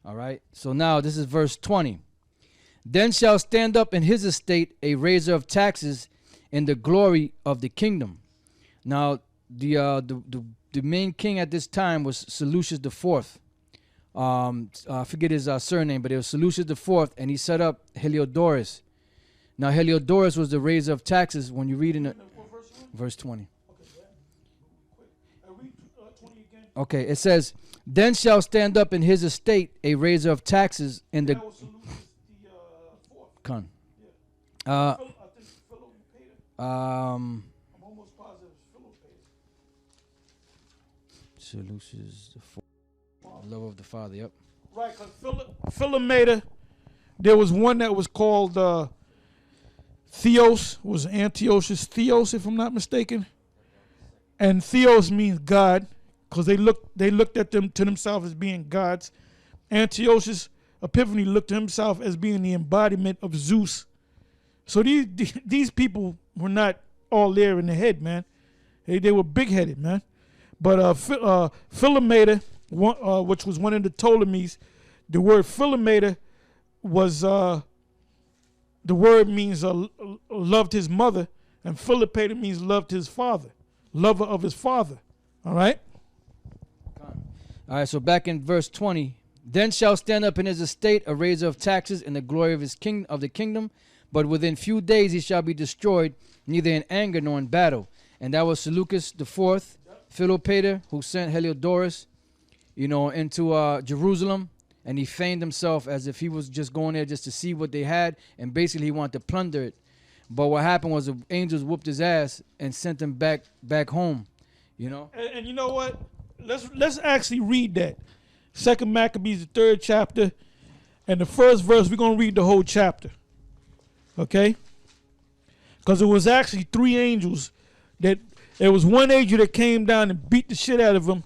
All right. So now this is verse 20. Then shall stand up in his estate a raiser of taxes in the glory of the kingdom. Now the main king at this time was Seleucus IV. I forget his surname, but it was Seleucus IV, and he set up Heliodorus. Now Heliodorus was the raiser of taxes. When you read in the verse 20. Okay, it says, then shall stand up in his estate a raiser of taxes in the con. I think I'm almost positive it's Seleucus the fourth, love of the Father. Yep. Right, because Philometor, there was one that was called Theos, was Antiochus Theos, if I'm not mistaken, and Theos means God, because they looked at them to themselves as being gods. Antiochus Epiphanes looked to himself as being the embodiment of Zeus. So these people were not all there in the head, man. They were big-headed, man. But Philometor, which was one of the Ptolemies, the word Philometor was, the word means loved his mother, and Philopator means loved his father, lover of his father. All right? All right, so back in verse 20. Then shall stand up in his estate a raiser of taxes in the glory of his of the kingdom, but within few days he shall be destroyed, neither in anger nor in battle. And that was Seleucus IV, Philopator, who sent Heliodorus, into Jerusalem, and he feigned himself as if he was just going there just to see what they had, and basically he wanted to plunder it. But what happened was the angels whooped his ass and sent him back home, And you know what? Let's actually read that. 2 Maccabees, the 3rd chapter, and the first verse. We're going to read the whole chapter. Okay? Because it was actually 3 angels. There was one angel that came down and beat the shit out of him,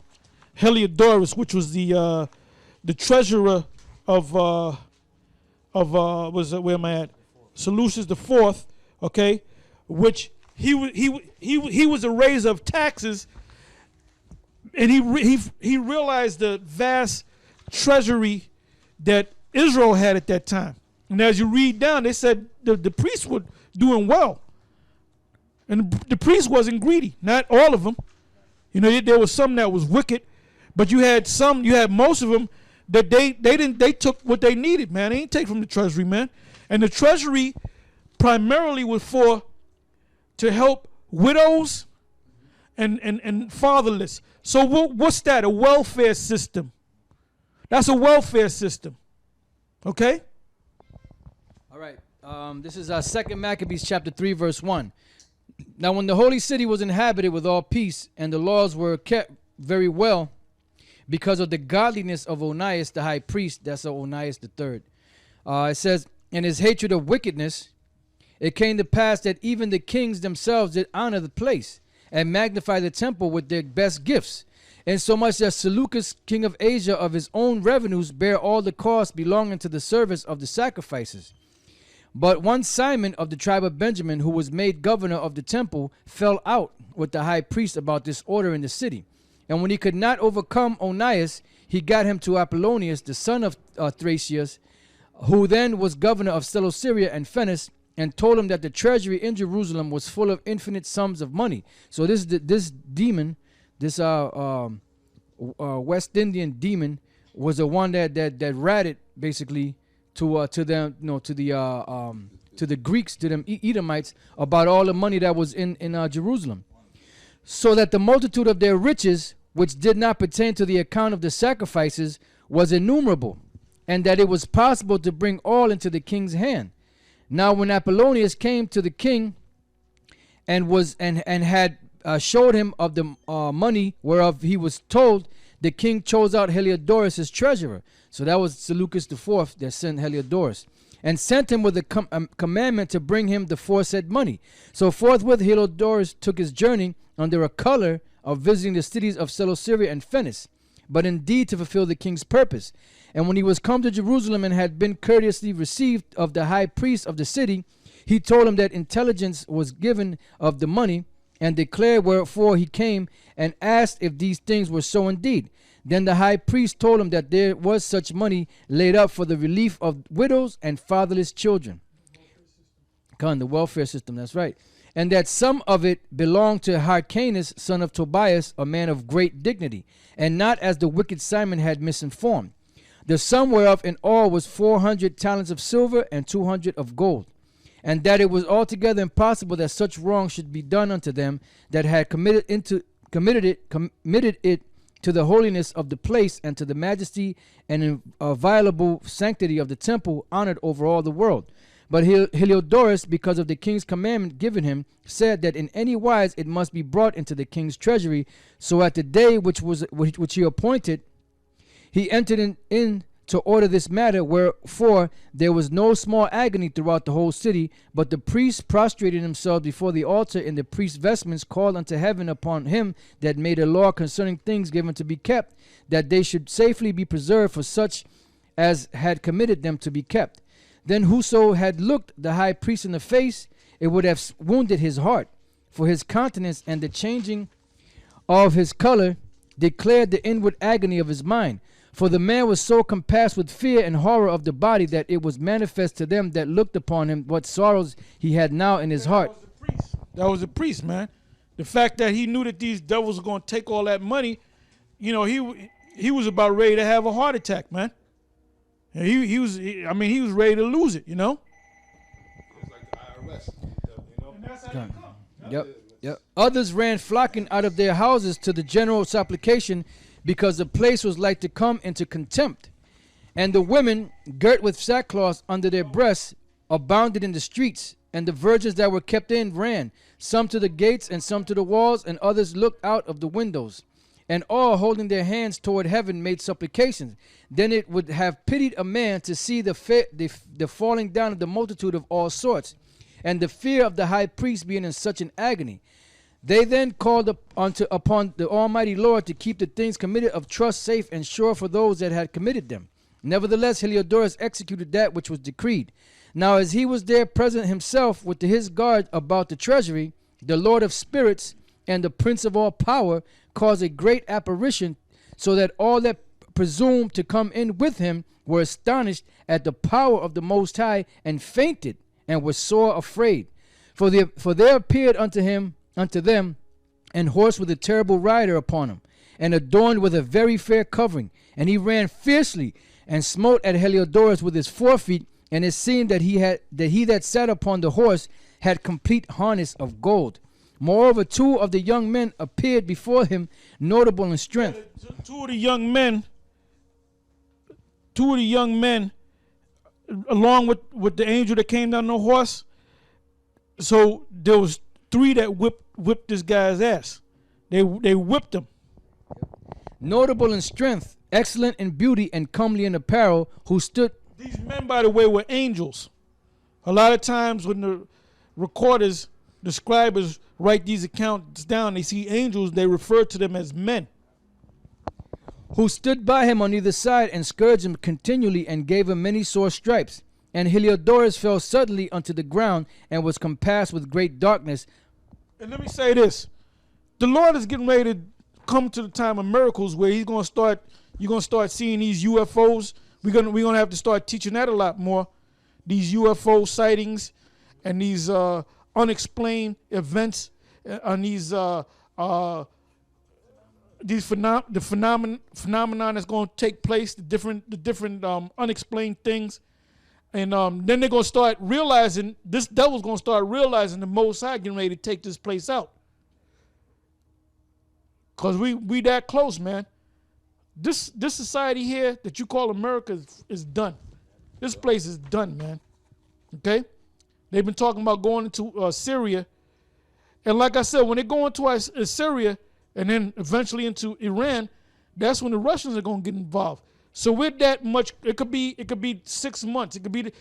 Heliodorus, which was the treasurer of where am I at? Seleucus IV, okay? Which he was a raiser of taxes. And he realized the vast treasury that Israel had at that time. And as you read down, they said the priests were doing well. And the priests wasn't greedy. Not all of them. There was some that was wicked. But you had most of them that they took what they needed, man. They didn't take from the treasury, man. And the treasury primarily was to help widows and fatherless. So what's that? A welfare system. That's a welfare system. Okay? All right. This is 2 Maccabees chapter 3, verse 1. Now when the holy city was inhabited with all peace, and the laws were kept very well, because of the godliness of Onias the high priest, that's Onias the third. It says, in his hatred of wickedness, it came to pass that even the kings themselves did honor the place, and magnify the temple with their best gifts, insomuch that Seleucus, king of Asia, of his own revenues bare all the costs belonging to the service of the sacrifices. But one Simon of the tribe of Benjamin, who was made governor of the temple, fell out with the high priest about this order in the city. And when he could not overcome Onias, he got him to Apollonius, the son of Thracius, who then was governor of Celesyria and Phoenice, and told him that the treasury in Jerusalem was full of infinite sums of money. So this demon, this West Indian demon, was the one that ratted basically to them, to the Greeks, to them Edomites, about all the money that was in Jerusalem, so that the multitude of their riches, which did not pertain to the account of the sacrifices, was innumerable, and that it was possible to bring all into the king's hand. Now when Apollonius came to the king and had showed him of the money whereof he was told, the king chose out Heliodorus his treasurer. So that was Seleucus IV that sent Heliodorus, and sent him with a commandment to bring him the foresaid money. So forthwith Heliodorus took his journey under a color of visiting the cities of Celesyria and Phoenice, but indeed to fulfill the king's purpose. And when he was come to Jerusalem and had been courteously received of the high priest of the city, he told him that intelligence was given of the money, and declared wherefore he came, and asked if these things were so indeed. Then the high priest told him that there was such money laid up for the relief of widows and fatherless children. The welfare system, that's right. And that some of it belonged to Hyrcanus, son of Tobias, a man of great dignity, and not as the wicked Simon had misinformed. The sum whereof in all was 400 talents of silver and 200 of gold. And that it was altogether impossible that such wrong should be done unto them that had committed it to the holiness of the place and to the majesty and inviolable sanctity of the temple, honored over all the world. But Heliodorus, because of the king's commandment given him, said that in any wise it must be brought into the king's treasury. So at the day which he appointed, he entered in to order this matter, wherefore there was no small agony throughout the whole city. But the priests prostrated themselves before the altar in the priest's vestments, called unto heaven upon him that made a law concerning things given to be kept, that they should safely be preserved for such as had committed them to be kept. Then whoso had looked the high priest in the face, it would have wounded his heart, for his countenance and the changing of his color declared the inward agony of his mind. For the man was so compassed with fear and horror of the body that it was manifest to them that looked upon him what sorrows he had now in his heart. That was the priest, man. The fact that he knew that these devils were going to take all that money, you know, he was about ready to have a heart attack, man. And he was ready to lose it, you know. It's like the IRS, you know. And that's how you come. Yep. Others ran flocking out of their houses to the general supplication, because the place was like to come into contempt. And the women, girt with sackcloth under their breasts, abounded in the streets. And the virgins that were kept in ran, some to the gates and some to the walls, and others looked out of the windows. And all, holding their hands toward heaven, made supplications. Then it would have pitied a man to see the falling down of the multitude of all sorts, and the fear of the high priest being in such an agony. They then called upon the Almighty Lord to keep the things committed of trust safe and sure for those that had committed them. Nevertheless, Heliodorus executed that which was decreed. Now as he was there present himself with his guard about the treasury, the Lord of spirits and the Prince of all power caused a great apparition, so that all that presumed to come in with him were astonished at the power of the Most High, and fainted, and were sore afraid. For there appeared unto them an horse with a terrible rider upon him, and adorned with a very fair covering. And he ran fiercely, and smote at Heliodorus with his forefeet. And it seemed that he that sat upon the horse had complete harness of gold. Moreover, two of the young men appeared before him, notable in strength. Two of the young men, along with the angel that came down on the horse. So there was three that whipped this guy's ass. They whipped him. Notable in strength, excellent in beauty, and comely in apparel, who stood. These men, by the way, were angels. A lot of times when the recorders, the scribers write these accounts down, they see angels, they refer to them as men. Who stood by him on either side, and scourged him continually, and gave him many sore stripes. And Heliodorus fell suddenly unto the ground, and was compassed with great darkness. And let me say this. The Lord is getting ready to come to the time of miracles, where you're going to start seeing these UFOs. We're gonna have to start teaching that a lot more. These UFO sightings and these unexplained events and these phenomenon that's going to take place, the different unexplained things. And then they're going to start realizing, this devil's going to start realizing the Most High getting ready to take this place out. Because we that close, man. This society here that you call America is done. This place is done, man. Okay? They've been talking about going into Syria. And like I said, when they go into Syria and then eventually into Iran, that's when the Russians are going to get involved. So with that much, it could be 6 months. It could be,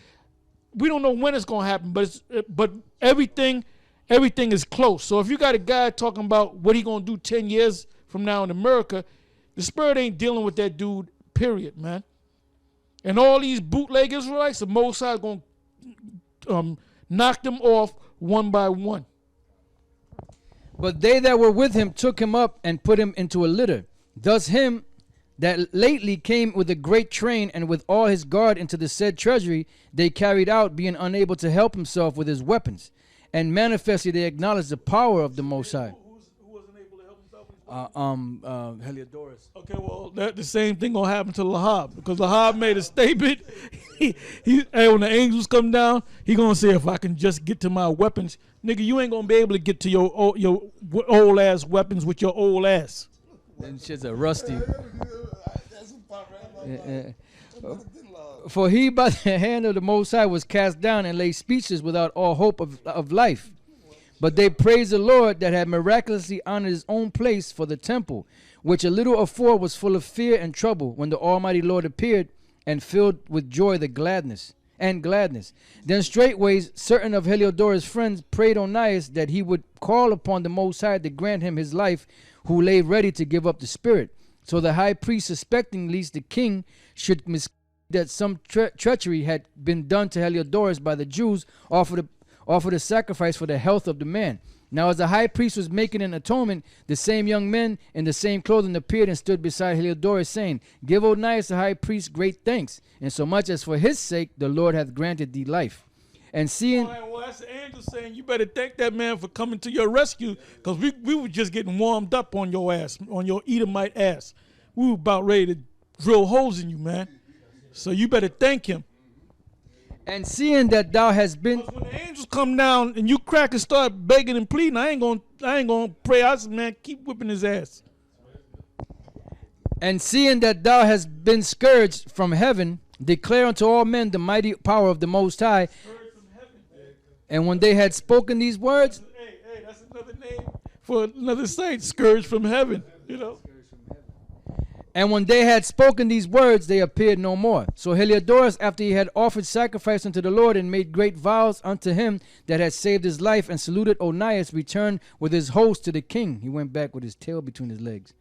we don't know when it's going to happen, but everything is close. So if you got a guy talking about what he going to do 10 years from now in America, the Spirit ain't dealing with that dude, period, man. And all these bootleg Israelites, the Most High is going to knock them off one by one. But they that were with him took him up and put him into a litter. Thus him that lately came with a great train and with all his guard into the said treasury, they carried out, being unable to help himself with his weapons. And manifestly they acknowledged the power of the Most High. Who wasn't able to help himself? Heliodorus. Okay, well, the same thing gonna happen to Lahab, because Lahab made a statement. Hey, when the angels come down, he gonna say, if I can just get to my weapons, nigga, you ain't gonna be able to get to your old ass weapons with your old ass. Them shits are rusty. That's a part right. For he by the hand of the Most High was cast down and lay speechless without all hope of life. But they praised the Lord that had miraculously honored his own place for the temple, which a little afore was full of fear and trouble, when the Almighty Lord appeared and filled with joy the gladness. Then straightway certain of Heliodorus' friends prayed Onias that he would call upon the Most High to grant him his life, who lay ready to give up the spirit. So the high priest, suspecting lest the king should that some treachery had been done to Heliodorus by the Jews, offered a sacrifice for the health of the man. Now as the high priest was making an atonement, the same young men in the same clothing appeared and stood beside Heliodorus, saying, Give Onias the high priest great thanks, insomuch as for his sake the Lord hath granted thee life. And seeing... Well, that's the angel saying, you better thank that man for coming to your rescue, because we were just getting warmed up on your ass, on your Edomite ass. We were about ready to drill holes in you, man. So you better thank him. And seeing that thou hast been... When the angels come down and you crack and start begging and pleading, I ain't gonna pray. I said, man, keep whipping his ass. And seeing that thou hast been scourged from heaven, declare unto all men the mighty power of the Most High. And when they had spoken these words... Hey, that's another name for another saint, scourged from heaven, you know. And when they had spoken these words, they appeared no more. So Heliodorus, after he had offered sacrifice unto the Lord and made great vows unto him that had saved his life, and saluted Onias, returned with his host to the king. He went back with his tail between his legs.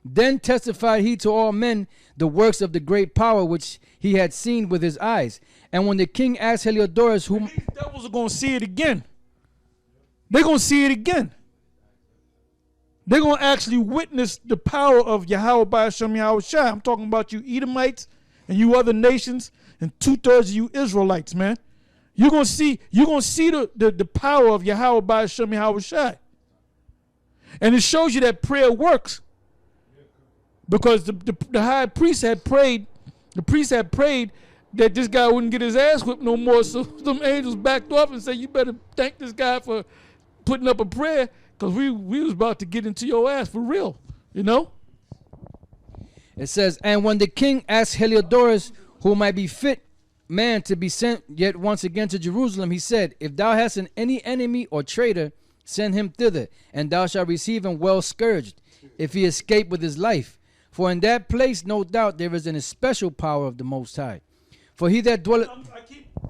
Then testified he to all men the works of the great power which he had seen with his eyes. And when the king asked Heliodorus, whom... These devils are going to see it again. They're going to see it again. They're going to actually witness the power of Yahweh Ba'ashem Yahweh Shai. I'm talking about you Edomites and you other nations and 2/3 of you Israelites, man. You're going to see the power of Yahweh Ba'ashem Yahweh Shai. And it shows you that prayer works. Because the high priest had prayed, that this guy wouldn't get his ass whipped no more. So some angels backed off and said, you better thank this guy for putting up a prayer, because we was about to get into your ass for real, you know? It says, and when the king asked Heliodorus who might be fit man to be sent yet once again to Jerusalem, he said, if thou hast any enemy or traitor, send him thither, and thou shalt receive him well scourged, if he escape with his life. For in that place, no doubt, there is an especial power of the Most High. For he that dwelleth...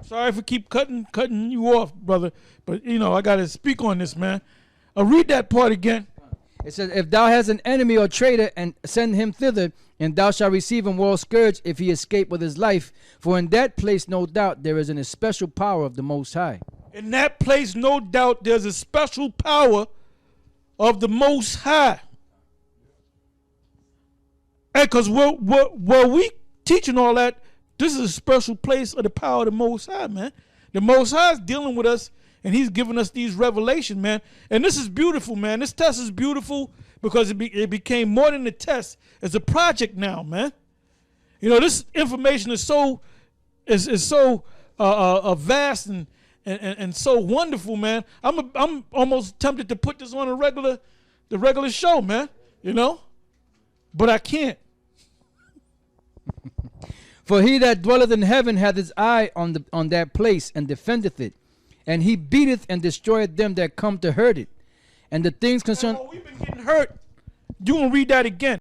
Sorry for keep cutting you off, brother, but, you know, I got to speak on this, man. I'll read that part again. It says, if thou hast an enemy or traitor, and send him thither, and thou shalt receive him well scourged, if he escape with his life. For in that place, no doubt, there is an especial power of the Most High. In that place, no doubt, there's a special power of the Most High. And because where we teaching all that, this is a special place of the power of the Most High, man. The Most High is dealing with us, and he's giving us these revelations, man. And this is beautiful, man. This test is beautiful because it became more than a test. It's a project now, man. You know, this information is so vast and so wonderful, man. I'm almost tempted to put this on the regular show, man. You know, but I can't. For he that dwelleth in heaven hath his eye on that place, and defendeth it. And he beateth and destroyeth them that come to hurt it. And the things concerned... Oh, we've been getting hurt. You gonna read that again.